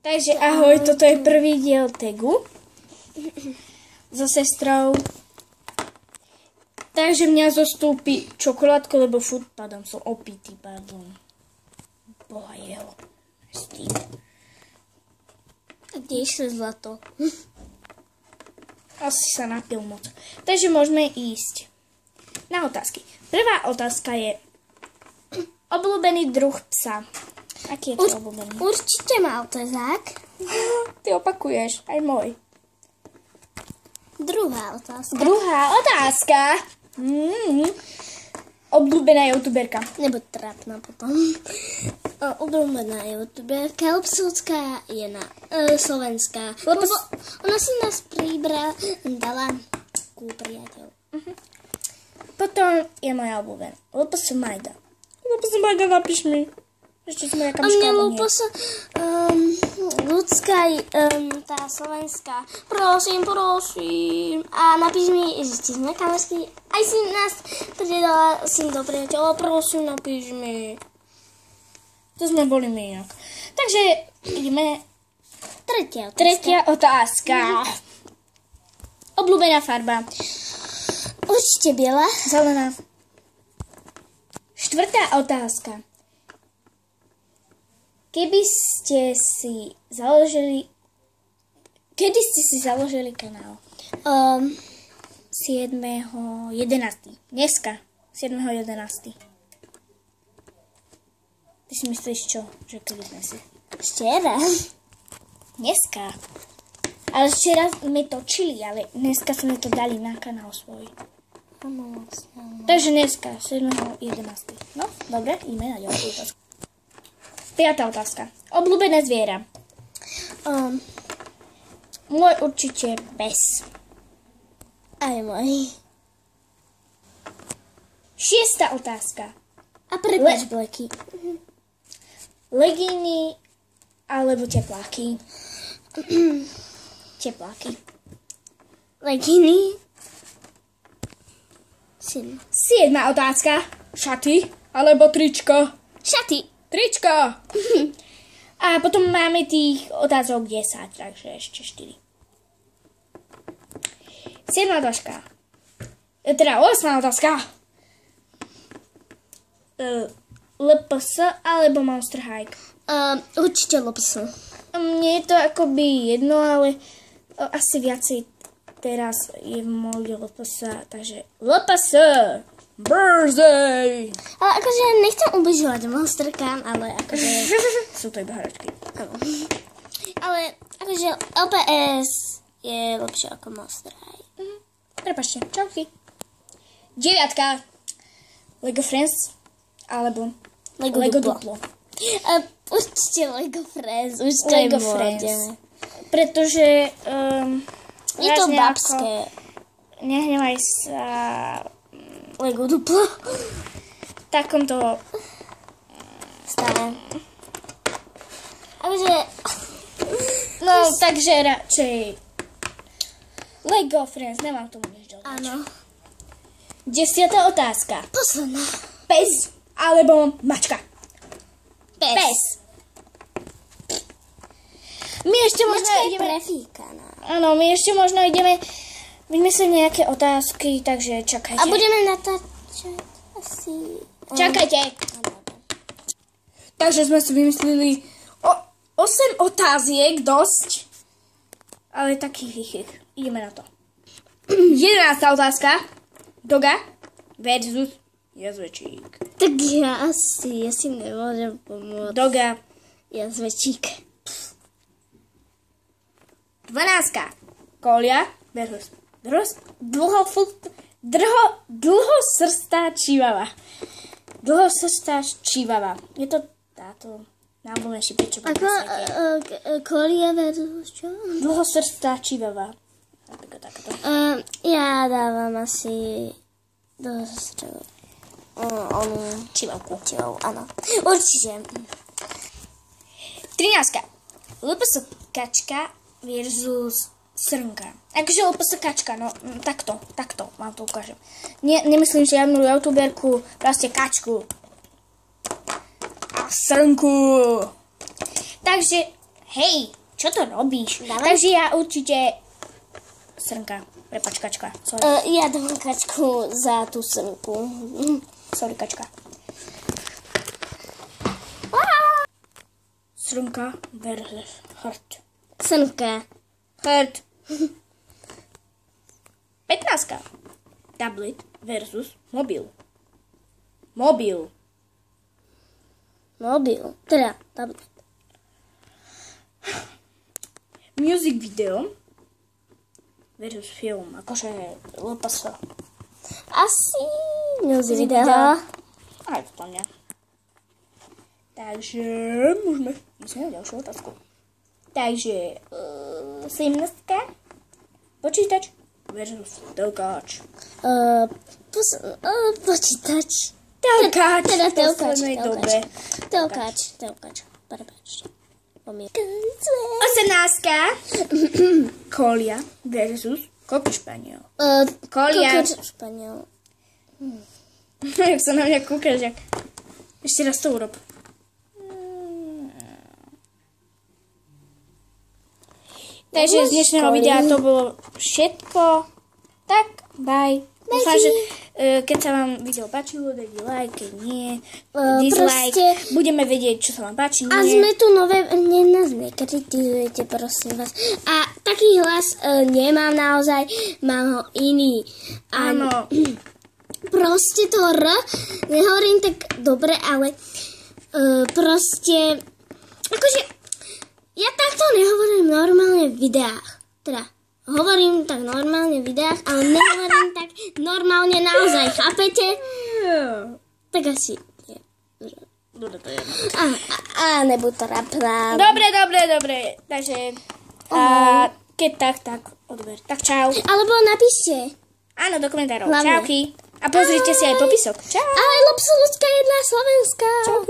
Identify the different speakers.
Speaker 1: Takže ahoj, toto je prvý diel tagu so sestrou. Takže mňa zostúpi čokoládko, lebo furt padám, som opitý, pardon. Boha jeho. S tým.
Speaker 2: A kde išlo zlato?
Speaker 1: Asi sa napil moc. Takže môžeme ísť na otázky. Prvá otázka je obľúbený druh psa. Aký je to obľúbený?
Speaker 2: Určite maltezák.
Speaker 1: Ty opakuješ, aj môj.
Speaker 2: Druhá otázka.
Speaker 1: Druhá otázka. Obľúbená youtuberka.
Speaker 2: Nebo trápna potom. Obľúbená youtuberka. Lopsovská je na slovenská. Lebo ona si nás dala ku priateľ.
Speaker 1: Potom je moja obľúbená. Lopos Majda. Lopos Majda, napíš mi. Ešte sme jaká
Speaker 2: a mne Lopos ľudská, tá slovenská. Prosím. A napíš mi, že sme kamersky. Aj si nás pridala si do priateľa. Prosím, napíš mi.
Speaker 1: To sme boli my inak. Takže ideme.
Speaker 2: Tretia
Speaker 1: otázka. Obľúbená farba.
Speaker 2: Určite biela.
Speaker 1: Zelená. Štvrtá otázka. Kedy ste si založili kanál? 7.11. Dneska. 7.11. Ty si myslíš čo? Že kedy sme si?
Speaker 2: Včera.
Speaker 1: Dneska. Ale včera sme točili, ale dneska sme to dali na kanál svoj. Takže dneska, 7.11. No, dobre, ideme na ďalšiu otázku. 5. otázka. Obľúbené zviera. Môj určite pes.
Speaker 2: Aj môj.
Speaker 1: 6. otázka.
Speaker 2: A prepáč, Bleky.
Speaker 1: Legíny alebo tepláky? Tepláky.
Speaker 2: Legíny. 7.
Speaker 1: otázka. Šaty alebo tričko?
Speaker 2: Šaty.
Speaker 1: Tričko. A potom máme tých otázok 10, takže ešte 4. 7. otázka. Teda 8. otázka. LPS alebo Monster High?
Speaker 2: Určite LPS.
Speaker 1: Mne je to akoby jedno, ale asi viacej teraz je v móde LPS, takže LPS. Birthday!
Speaker 2: Ale akože nechcem ubližovať monsterkám, ale akože...
Speaker 1: Sú to iba hračky.
Speaker 2: Ale akože LPS je lepšie ako Monster High.
Speaker 1: Prepačte, čauky. 9. Lego Friends alebo Lego Duplo.
Speaker 2: Určite Lego Friends.
Speaker 1: Lego Friends. Pretože
Speaker 2: je to babské.
Speaker 1: Nehnevaj sa...
Speaker 2: Lego Duplo.
Speaker 1: V takomto
Speaker 2: stave. Takže...
Speaker 1: No, takže radšej Lego Friends, nemám tomu nič dodať.
Speaker 2: Áno.
Speaker 1: 10. otázka.
Speaker 2: Posledná.
Speaker 1: Pes alebo mačka? Pes. My ešte možno ideme...
Speaker 2: prefíkaná.
Speaker 1: Áno, my ešte možno ideme vymyslieť nejaké otázky, takže čakajte.
Speaker 2: A budeme natáčať asi...
Speaker 1: Čakajte. Takže sme si vymysleli 8 otáziek, dosť. Ale takých. Ideme na to. 11. otázka. Doga versus jazvečík.
Speaker 2: Tak ja si nemôžem pomôcť.
Speaker 1: Doga.
Speaker 2: Jazvečík.
Speaker 1: 12. Kolia versus dlhosrstá čivava. Dlhosrstá čivava. Je to táto najobľúbenejší pečo.
Speaker 2: Ako kolia versus čo?
Speaker 1: Dlhosrstá čivava. Takto.
Speaker 2: Ja dávam asi čivavku. Áno. Určite.
Speaker 1: 13. LPS kačka versus srnka. Akože LPS kačka, no takto vám to ukážem. Nemyslím žiadnu youtuberku, proste kačku. A srnku. Takže Hej, čo to robíš?
Speaker 2: Dávaj.
Speaker 1: Takže ja určite... Srnka. Prepač, kačka. Sorry.
Speaker 2: Ja dám kačku za tú srnku.
Speaker 1: Sorry, kačka. Srnka versus hrt.
Speaker 2: Srnka.
Speaker 1: Hrt. 15. Tablet versus mobil. Mobil.
Speaker 2: Mobil. Teda, tablet.
Speaker 1: Music video versus film. Akože LPS.
Speaker 2: Asi music
Speaker 1: Video.
Speaker 2: video.
Speaker 1: Aj to tam nie. Takže môžeme ísť na ďalšiu otázku. Takže 17. Počítač versus telkáč.
Speaker 2: Počítač.
Speaker 1: Telkáč.
Speaker 2: Teda
Speaker 1: v
Speaker 2: telkáč.
Speaker 1: poslednej dobe.
Speaker 2: Telkáč. Prepáčte.
Speaker 1: 18. Kolia versus kokr španiel. Kolia.
Speaker 2: Kokr španiel.
Speaker 1: Jak sa na mňa kúkaš, jak... Ešte raz to urob. Takže z dnešného videa to bolo všetko. Tak, bye. Dúfam, že keď sa vám video páčilo, dajte like, keď nie, dislike. Budeme vedieť, čo sa vám páči, nie.
Speaker 2: A sme tu nové, nás nekritizujete, prosím vás. A taký hlas nemám naozaj, mám ho iný.
Speaker 1: Áno.
Speaker 2: Proste to R, nehovorím tak dobre, ale proste, akože, ja takto nehovorím normálne v videách. Teda, hovorím tak normálne v videách, ale nehovorím tak normálne naozaj, chápete? Tak asi nie.
Speaker 1: Dobre, to je jedno.
Speaker 2: A nebuď to rapná.
Speaker 1: Dobre. Takže, keď tak odber. Tak čau.
Speaker 2: Alebo napíšte.
Speaker 1: Áno, do komentárov.
Speaker 2: Hlavne.
Speaker 1: Čauky. A pozrite si aj popisok. Čau.
Speaker 2: Aj Lopsoludská jedna Slovenská.
Speaker 1: Čauky.